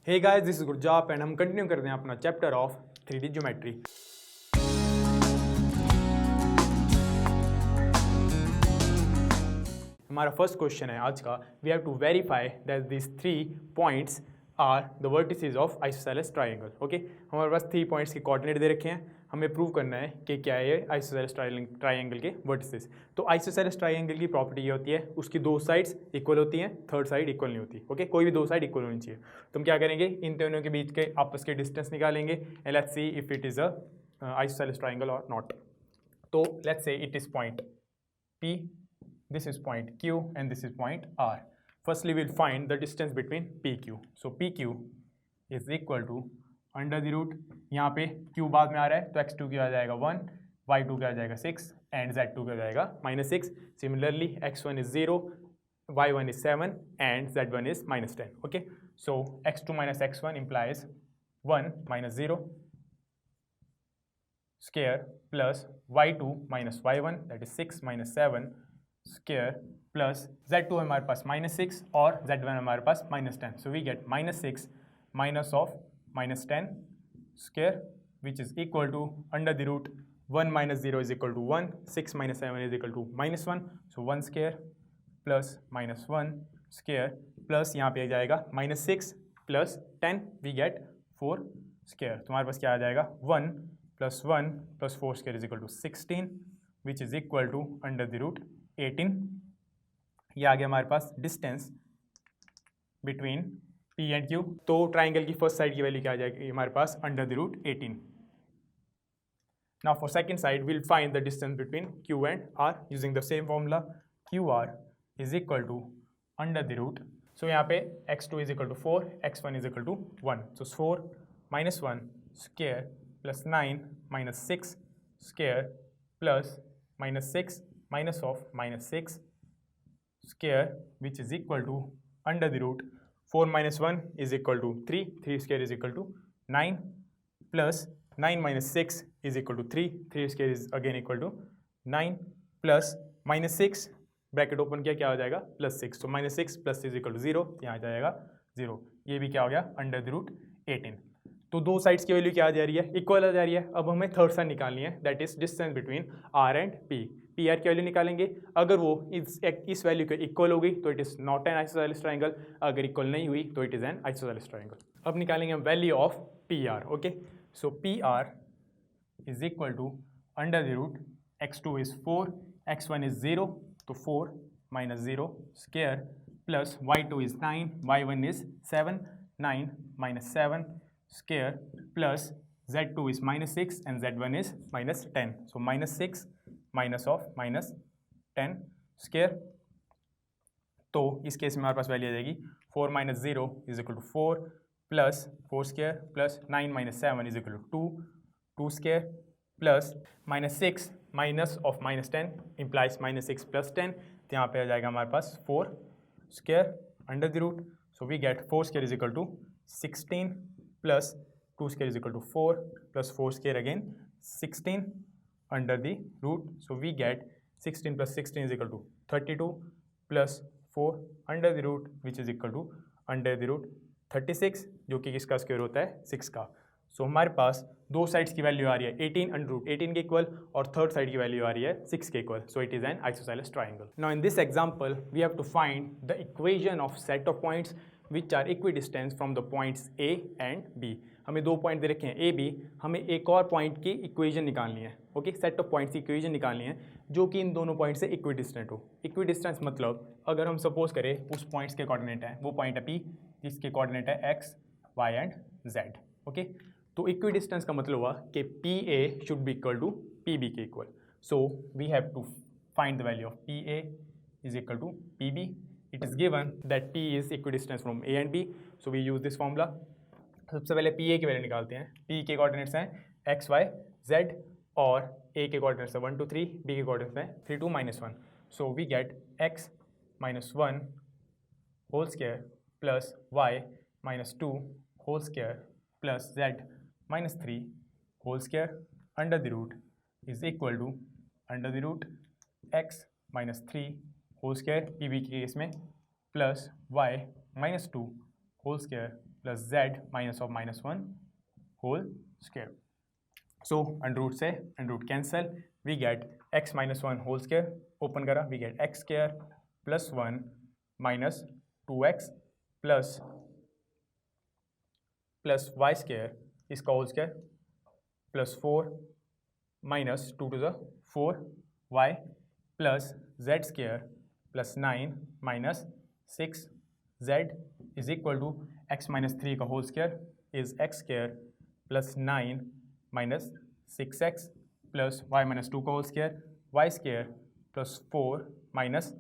Hey guys, this is Gurjap and हम continue करते हैं अपना चैप्टर ऑफ 3D ज्योमेट्री। हमारा फर्स्ट क्वेश्चन है आज का, we have to verify that this 3 points are the vertices of isosceles triangle. Okay, हमारे पास 3 पॉइंट्स के कोऑर्डिनेट दे रखे हैं, हमें प्रूव करना है कि क्या है ये आइसोसेलेस ट्रायंगल के वर्टिसेस। तो आइसोसेलेस ट्रायंगल की प्रॉपर्टी ये होती है, उसकी दो साइड्स इक्वल होती हैं, थर्ड साइड इक्वल नहीं होती। ओके, कोई भी दो साइड इक्वल होनी चाहिए। तो हम क्या करेंगे, इन दोनों के बीच के आपस के डिस्टेंस निकालेंगे and let's see if it is a isosceles triangle और नॉट। तो let's say it is point P, this is point Q and this is point R. Firstly, we'll find the distance between PQ. So PQ is equal to under the root, यहाँ पे Q बाद में आ रहा है तो x2 क्या आ जाएगा 1, y2 क्या आ जाएगा 6 एंड z2 क्या आ जाएगा -6. Similarly, x1 is 0, y1 is 7 and z1 is -10. Okay, so x2 minus x1 implies 1 minus 0 square plus y2 minus y1 that is 6 minus 7 square plus z2 हमारे पास -6 और z1 हमारे पास -10. So we get -6 minus of -10 square which is equal to under the root 1 minus 0 is equal to 1, 6 minus 7 is equal to -1. So 1 square plus -1 square plus यहाँ पे आ जाएगा -6 plus 10 we get 4 square. तो हमारे पास क्या आ जाएगा 1 plus 1 plus 4 square is equal to 16 which is equal to under the root 18. ये आ गया हमारे पास distance between P and Q. तो ट्राइंगल की फर्स्ट साइड की वैल्यू क्या आ जाएगी हमारे पास under the root 18. Now for second side will find the distance between Q and R using the same formula. QR is equal to under the root, so यहाँ पे x2 is equal to 4, x1 is equal to 1. So 4 minus 1 square plus 9 minus 6 square plus -6 minus of -6 square which is equal to under the root 4 minus 1 is equal to 3, 3 square is equal to 9 plus 9 minus 6 is equal to 3, 3 square is again equal to 9 plus -6 bracket open किया, क्या हो जाएगा +6. तो -6 plus is equal to 0, यहाँ आ जाएगा 0. ये भी क्या हो गया अंडर द रूट 18. तो दो साइड्स की वैल्यू क्या आ जा रही है, इक्वल आ जा रही है. अब हमें थर्ड साइड निकालनी है, that is distance between R and P. P R की वैल्यू निकालेंगे, अगर वो इस वैल्यू के इक्वल हो गई तो it is not an isosceles triangle, अगर इक्वल नहीं हुई तो it is an isosceles triangle. अब निकालेंगे हम value of P R. Okay, so P R is equal to under the root x2 is 4, x1 is 0, तो 4 minus 0 square plus y2 is 9, y1 is 7, 9 minus 7 square plus z2 is -6 and z1 is -10. So -6 minus of -10 square. तो इस case में हमारे पास value आ जाएगी 4 minus 0 is equal to 4 plus 4 square plus 9 minus 7 is equal to 2, 2 square plus -6 minus of -10 implies -6 plus 10. तो यहाँ पे आ जाएगा हमारे पास 4 square under the root. So we get 4 square is equal to 16 plus 2 square is equal to 4 plus 4 square again 16 under the root. So we get 16 plus 16 is equal to 32 plus 4 under the root which is equal to under the root 36, जो कि किसका square होता है 6 का. सो हमारे पास दो sides की value आ रही है 18 अंडर रूट 18 के इक्वल और थर्ड साइड की वैल्यू आ रही है 6 के equal. So it is an isosceles triangle. Now in this example we have to find the equation of set of points which are equidistance from the points A and B. हमें दो point दे रखे हैं A B, हमें एक और point की equation निकालनी है. ओके, सेट ऑफ पॉइंट्स की इक्वेशन निकालनी है जो कि इन दोनों पॉइंट से इक्विडिस्टेंट हो. इक्विडिस्टेंस मतलब अगर हम सपोज करें उस पॉइंट्स के कोऑर्डिनेट है, वो पॉइंट है पी जिसके कोऑर्डिनेट है X Y and Z. Okay, तो इक्विडिस्टेंस का मतलब हुआ कि P A should be equal to P B के equal. So we have to find the value of P A is equal to P B. It is given that P is equidistance from A and B, so we use this formula. सबसे पहले P A की value निकालते हैं. P के coordinates हैं x Y Z और ए के coordinates हैं 1 2 3, बी के कोऑर्डिनेट्स हैं 3 2 -1. So we get X -1 whole square plus Y -2 whole square plus Z -3 whole square under the root is equal to under the root x -3 whole square P B के case में plus y -2 whole square plus z minus of minus 1 whole square. So under root से under root cancel, we get x minus 1 whole square, open करा, we get x square plus 1 minus 2x plus y square इसका whole square plus 4 minus 2 to the 4 y plus z square plus 9 minus 6 z is equal to x minus 3 का whole square is x square plus 9 minus 6x plus y minus 2 का whole square y square plus 4 minus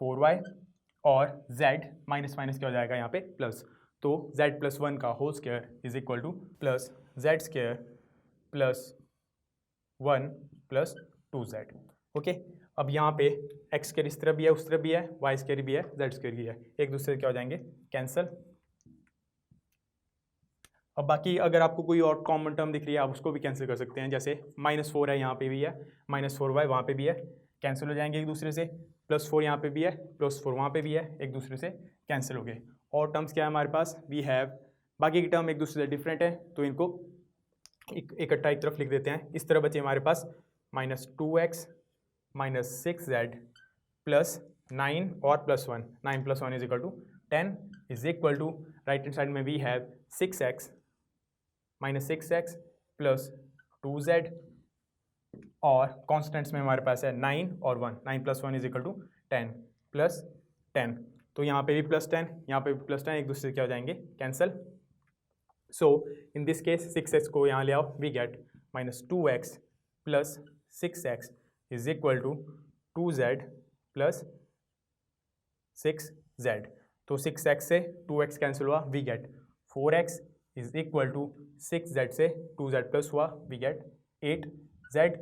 4y और z minus minus क्या हो जाएगा यहाँ पे plus, तो z plus 1 का whole square is equal to plus z square plus 1 plus 2z. Okay, अब यहाँ पे x स्क्वायर इस तरफ भी है, उस तरफ भी है, y स्क्वायर भी है, z स्क्वायर भी है, एक दूसरे से क्या हो जाएंगे कैंसिल. अब बाकी अगर आपको कोई और कॉमन टर्म दिख रही है आप उसको भी कैंसिल कर सकते हैं, जैसे -4 है यहाँ पे भी है, -4y वहाँ पे भी है, कैंसिल हो जाएंगे एक दूसरे से, +4 यहाँ पे भी है, +4 वहाँ पे भी है, एक दूसरे से कैंसिल हो गए. और टर्म्स क्या है हमारे पास, वी हैव, बाकी की टर्म एक दूसरे से डिफरेंट है तो इनको इकट्ठा एक तरफ लिख देते हैं. इस तरह बचे हमारे पास -2x -6z प्लस 9 और +1, 9 + 1 is equal to 10 is equal to right hand side में we have 6x -6x plus 2z और कॉन्स्टेंट्स में हमारे पास है 9 और 1, 9 + 1 इज इक्वल टू 10 प्लस 10, तो यहाँ पे भी +10, यहाँ पे भी +10, एक दूसरे से क्या हो जाएंगे cancel. So in this case 6x को यहाँ ले आओ, we get -2x plus 6x is equal to 2z plus 6z, तो 6x से 2x कैंसिल हुआ, we get 4x is equal to 6z से 2z प्लस हुआ, वी गेट 8z,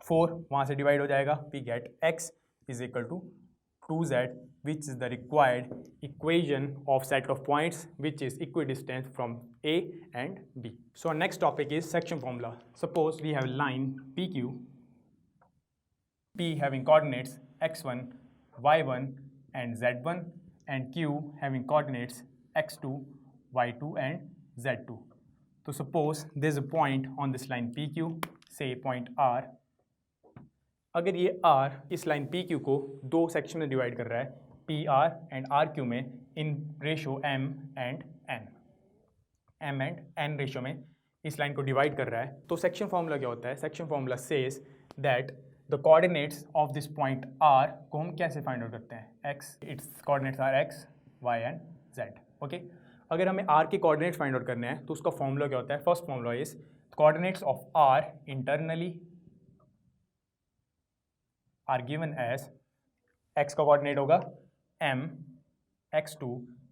4 वहाँ से डिवाइड हो जाएगा, we get x is equal to 2z which is the required equation of set of points which is equidistant from A and B. So our next topic is section formula. Suppose we have line PQ, P having coordinates x1, y1 and z1 and Q having coordinates x2, y2 and z2. So suppose there is a point on this line PQ, say point R. अगर ये R इस line PQ को दो section में divide कर रहा है, PR and RQ में, in ratio M and N ratio में इस लाइन को डिवाइड कर रहा है, तो सेक्शन फॉर्मूला क्या होता है, section formula says that the coordinates of this point R को हम कैसे फाइंड आउट करते हैं, x, its coordinates are x, y and z. Okay, अगर हमें R के कोऑर्डिनेट्स फाइंड आउट करने हैं तो उसका फॉर्मूला क्या होता है, first formula is coordinates of R internally are given as, x का कोऑर्डिनेट होगा m x2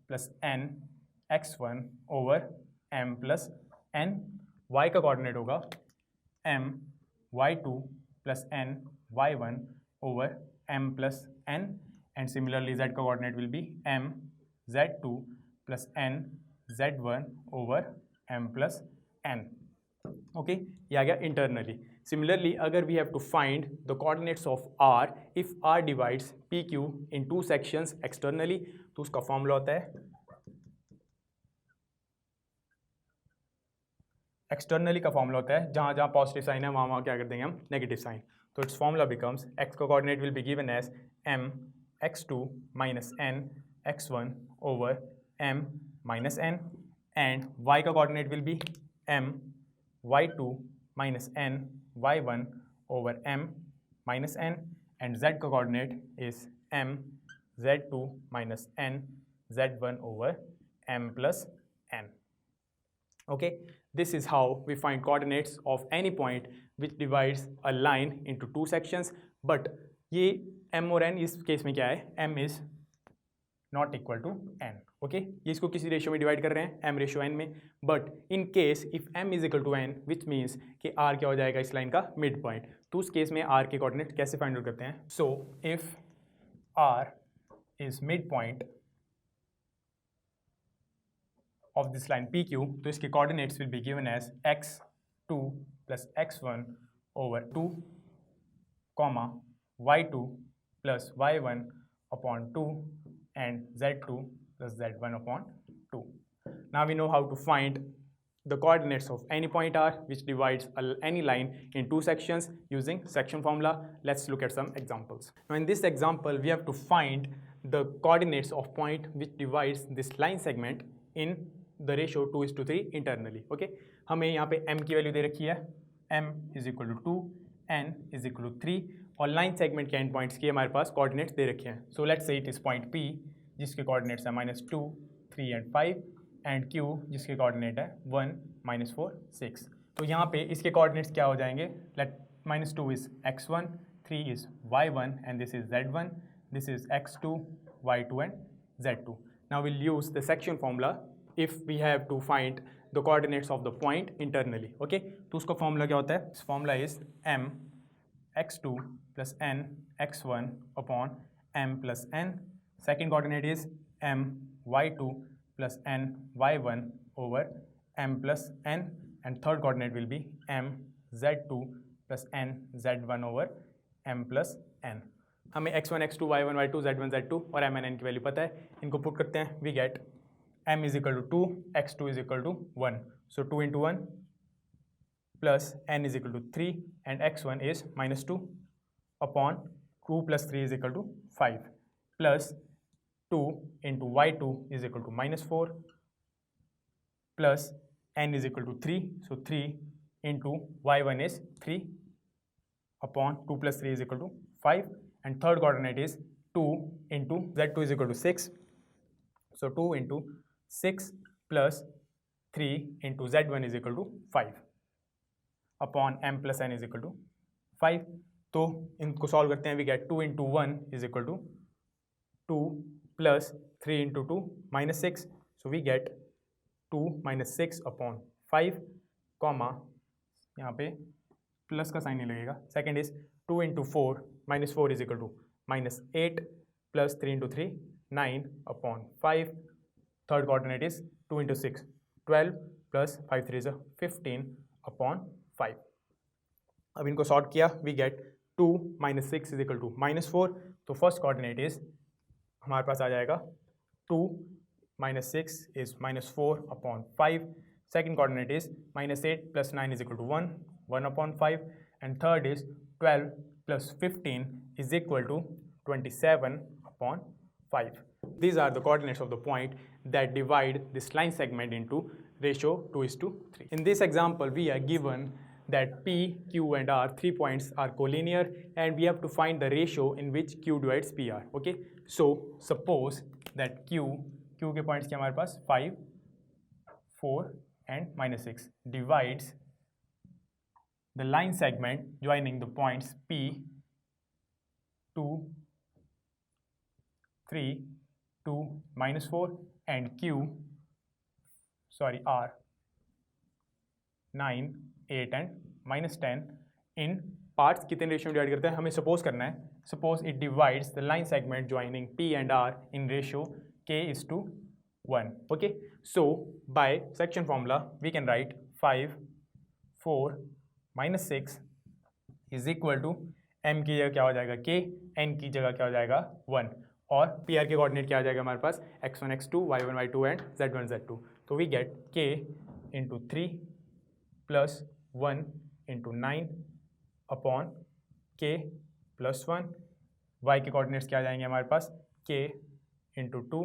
plus n x1 over m plus n, y का कोऑर्डिनेट होगा m y2 plus n y1 over m plus n, and similarly z का coordinate will be m z2 plus n z1 over m plus n. Okay, ये आ गया internally. Similarly, अगर we have to find the coordinates of R if R divides PQ in two sections externally, तो उसका formula होता है, externally का formula होता है जहाँ जहाँ पॉजिटिव साइन है वहाँ वहाँ क्या कर देंगे हम नेगेटिव साइन, तो इट्स फॉर्मूला बिकम्स x का coordinate will be given as m x2 minus n x1 over m minus n, and y का coordinate will be m y2 minus n y1 over m minus n, and z coordinate is m z2 minus n z1 over m plus n. Okay, this is how we find coordinates of any point which divides a line into two sections. But ये m और n इस case में क्या है, m is not equal to n. Okay, ये इसको किसी ratio में डिवाइड कर रहे हैं, m रेशियो n में, but in case if m is equal to n which means कि r क्या हो जाएगा इस लाइन का मिड पॉइंट, तो उस केस में r के कोऑर्डिनेट कैसे फाइंड आउट करते हैं. So if r is mid point of this line PQ, तो इसके coordinates will be given as x2 plus x1 over 2 comma y2 plus y1 upon 2 and z2 plus z1 upon 2. now we know how to find the coordinates of any point R which divides any line in two sections using section formula. Let's look at some examples. Now in this example we have to find the coordinates of point which divides this line segment in the ratio 2:3 internally. Okay, हमें यहाँ पे m की value दे रखी है, m is equal to 2, n is equal to 3 और line segment के and points की हमारे पास कोऑर्डिनेट्स दे रखे हैं. So let's say it is point P जिसके कोऑर्डिनेट्स है -2, 3 एंड 5 एंड Q जिसके कोऑर्डिनेट है 1, -4, 6. तो यहाँ पे इसके कोऑर्डिनेट्स क्या हो जाएंगे? Let -2 is x1, 3 is y1 and this is z1, this is x2, y2 and z2. Now will use the section formula if we have to find the coordinates of the point internally. Okay, तो उसका formula क्या होता है? Formula is m x2 plus n x1 upon m plus n. Second coordinate is m y2 plus n y1 over m plus n, and third coordinate will be m z2 plus n z1 over m plus n. हमें x1 x2 y1 y2 z1 z2 और m and n की value पता है. इनको put करते हैं, we get m is equal to 2, x2 is equal to 1. So 2 into 1 plus n is equal to 3 and x1 is -2 upon 2 plus 3 is equal to 5 plus 2 into y2 is equal to -4 plus n is equal to 3. So 3 into y1 is 3 upon 2 plus 3 is equal to 5, and third coordinate is 2 into z2 is equal to 6. So 2 into 6 plus 3 into z1 is equal to 5 upon m plus n is equal to 5. तो इनको solve करते हैं, we get 2 into 1 is equal to 2 plus 3 into 2 -6. So we get 2 minus 6 upon 5 comma यहाँ पे plus का sign नहीं लगेगा. Second is 2 into 4 -4 is equal to -8 plus 3 into 3 9 upon 5. Third coordinate is 2 into 6 12 plus 5 3 is 15 upon 5. अब इनको sort किया, we get 2 minus 6 is equal to -4. तो first coordinate is हमारे पास आ जाएगा 2 minus 6 is -4 upon 5. Second coordinate is -8 plus 9 is equal to 1 upon 5. And third is 12 plus 15 is equal to 27 upon 5. These are the coordinates of the point that divide this line segment into ratio 2:3. In this example, we are given that P, Q and R, 3 points are collinear and we have to find the ratio in which Q divides PR. Okay, so suppose that Q के points क्या हमारे पास 5, 4 and -6 divides the line segment joining the points P, 2, 3, 2, -4 and R 9, 8 and -10 in parts. कितने ratio में divide करते हैं हमें suppose करना है. Suppose it divides the line segment joining P and R in ratio K:1. Okay, so by section formula we can write 5, 4 -6 is equal to m की जगह क्या हो जाएगा K, n की जगह क्या हो जाएगा 1 और PR के कोऑर्डिनेट क्या आ जाएगा हमारे पास x1 x2 y1 y2 and z1 z2. तो we get K into 3 plus 1 into 9 upon K plus 1. y के कोऑर्डिनेट्स क्या आ जाएंगे हमारे पास K into 2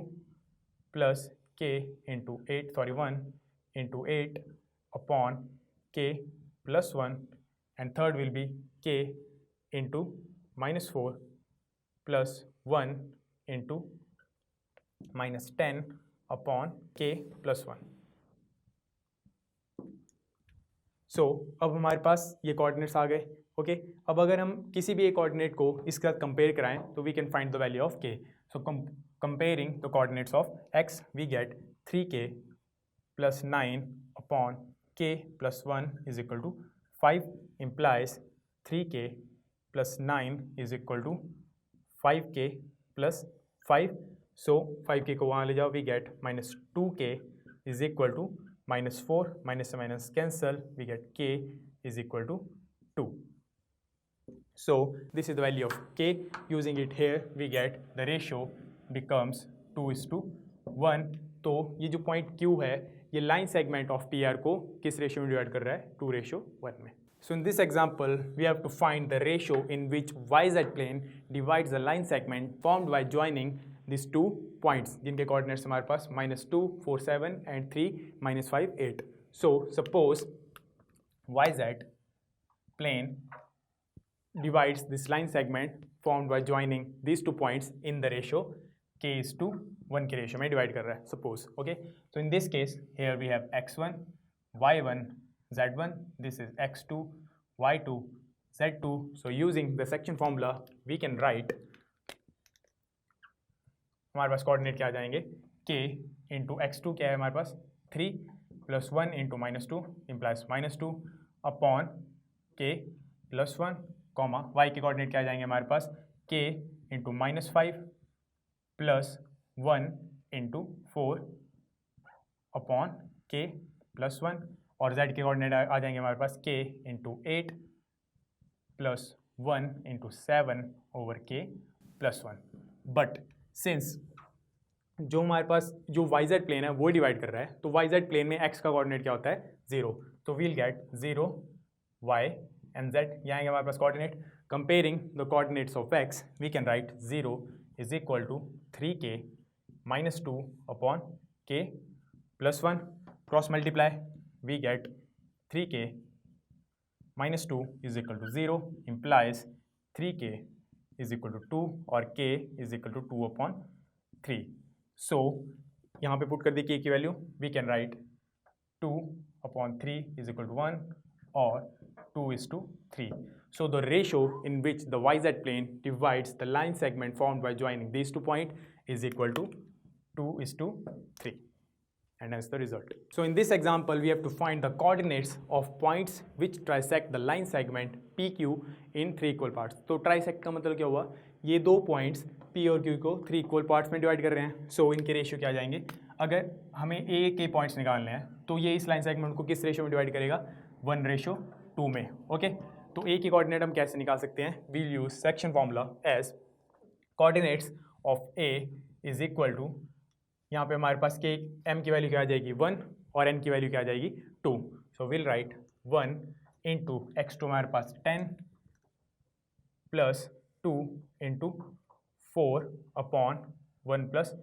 plus K into 1 into 8 upon K plus 1, and third will be K into -4 plus 1 into -10 upon K plus 1. So अब हमारे पास ये coordinates आ गए. Okay, अब अगर हम किसी भी एक कोऑर्डिनेट को इसके साथ कंपेयर कराएं तो we can find the value of K. So comparing the coordinates of X we get 3K plus 9 upon K plus 1 is equal to 5 implies 3K plus 9 is equal to 5K plus 5. So 5K को वहाँ ले जाओ, we get -2K is equal to -4, minus से minus cancel, we get K is equal to 2. So this is the value of K. Using it here we get the ratio becomes 2:1. तो ये जो point Q है ये line segment of T R को किस ratio में divide कर रहा है, 2:1 में. So in this example, we have to find the ratio in which YZ plane divides the line segment formed by joining these two points, जिनके coordinates हमारे पास -2, 4, 7 and 3, -5, 8. So suppose YZ plane divides this line segment formed by joining these two points in the ratio k:1 के ratio में divide कर रहा है, suppose. Okay, so in this case here we have x1, y1, z1, this is x2, y2, z2. So using the section formula we can write, हमारे पास coordinate क्या आ जाएंगे, k into x2 क्या है हमारे पास 3 plus 1 into -2 implies -2 upon k plus 1 comma y के coordinate क्या आ जाएंगे हमारे पास k into -5 plus 1 into 4 upon k plus 1 और z के कोऑर्डिनेट आ जाएंगे हमारे पास k into 8 plus 1 into 7 over k plus 1. But since जो हमारे पास जो YZ प्लेन है वो डिवाइड कर रहा है, तो YZ प्लेन में x का कोऑर्डिनेट क्या होता है 0. तो we'll get 0 y and z. यहाँ आएंगे हमारे पास coordinate. Comparing the coordinates of x we can write 0 is equal to 3k -2 upon k plus 1. Cross multiply we get 3k -2 is equal to 0 implies 3k is equal to 2 और k is equal to 2 upon 3. So यहाँ पे put कर दी k की value, we can write 2 upon 3 is equal to 1 or 2 is to 3. So the ratio in which the YZ plane divides the line segment formed by joining these two points is equal to 2 is to 3. And hence the result. So in this example we have to find the coordinates of points which trisect the line segment PQ in 3 equal parts. तो trisect का मतलब क्या हुआ, ये दो points P और Q को 3 equal parts में divide कर रहे हैं. So इनके रेशियो क्या आ जाएंगे, अगर हमें A के points निकालने हैं तो ये इस line segment को किस रेशियो में डिवाइड करेगा, 1:2 में. ओके, तो A के कोऑर्डिनेट हम कैसे निकाल सकते हैं, we'll use section formula as coordinates of A is equal to, यहाँ पे हमारे पास के m की वैल्यू क्या आ जाएगी 1 और n की वैल्यू क्या आ जाएगी 2. So will write 1 into x2 हमारे पास 10 plus 2 into 4 upon 1 plus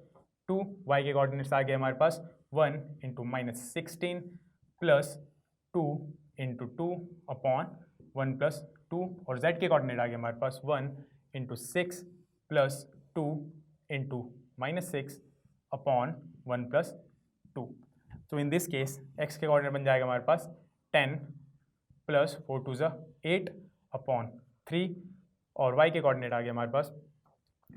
2. y के कोऑर्डिनेट्स आ गए हमारे पास 1 into -16 plus 2 into 2 upon 1 plus 2 और z के कोऑर्डिनेट आ गए हमारे पास 1 into 6 plus 2 into -6 upon 1 plus 2. तो इन दिस केस x के कोऑर्डिनेट बन जाएगा हमारे पास 10 प्लस 4 2 ज़ा 8 अपॉन 3 और y के कोऑर्डिनेट आ गया हमारे पास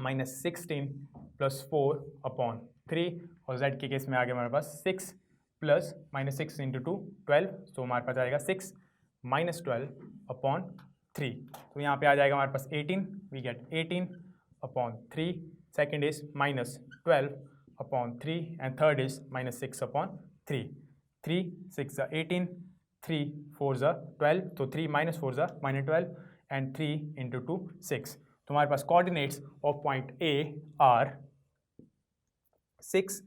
-16 प्लस 4 अपॉन 3 और z के केस में आ गया हमारे पास 6 प्लस -6 इंटू 2 12. तो हमारे पास आएगा 6 -12 अपॉन 3. तो यहाँ पे आ जाएगा हमारे पास 18. वी गेट 18 upon 3. Second is -12 upon 3 and third is -6 upon 3. 3 6 are 18, 3 4 are 12, so 3 minus 4 are -12 and 3 into 2 6. तो हमारे पास coordinates of point A are 6,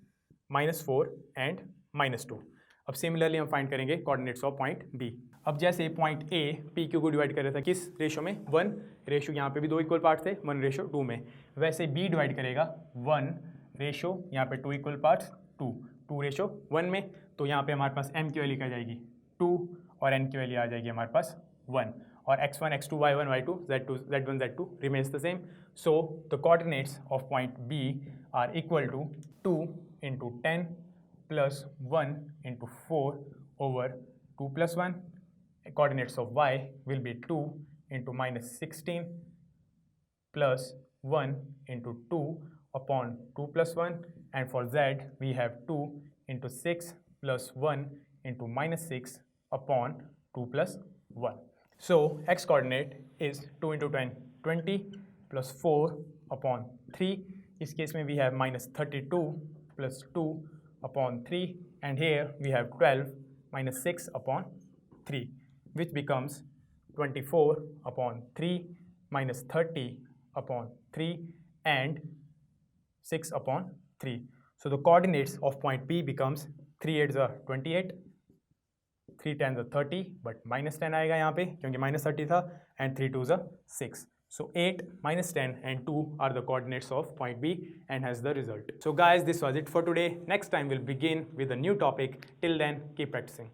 -4 and -2. अब सिमिलरली हम फाइंड करेंगे कोऑर्डिनेट्स ऑफ पॉइंट B. अब जैसे पॉइंट A PQ को डिवाइड कर रहा था किस रेशो में, 1 रेशो, यहाँ पे भी 2 इक्वल पार्ट थे 1:2 में, वैसे B डिवाइड करेगा 1 रेशो, यहाँ पे 2 इक्वल पार्ट्स 2:1 में. तो यहाँ पे हमारे पास m की वैल्यू क्या जाएगी 2 और n की वैल्यू आ जाएगी हमारे पास 1 और x1 x2 y1 y2 z2 z1 z2 remains the same. So the coordinates of point B are equal to 2 into 10 plus 1 into 4 over 2 plus 1. Coordinates of y will be 2 into -16 plus 1 into 2 upon 2 plus 1, and for z we have 2 into 6 plus 1 into -6 upon 2 plus 1. So x coordinate is 2 into 10 20 plus 4 upon 3. इस case में we have -32 plus 2 upon 3, and here we have 12 minus 6 upon 3, which becomes 24 upon 3 minus 30 upon 3 and 6 upon 3. So the coordinates of point P becomes 3 8s are 28, 3 10s are 30, but minus 10 आएगा यहाँ पे क्योंकि minus 30 था, and 3 2s are 6. So 8, minus 10 and 2 are the coordinates of point B and has the result. So guys, this was it for today. Next time we'll begin with a new topic. Till then, keep practicing.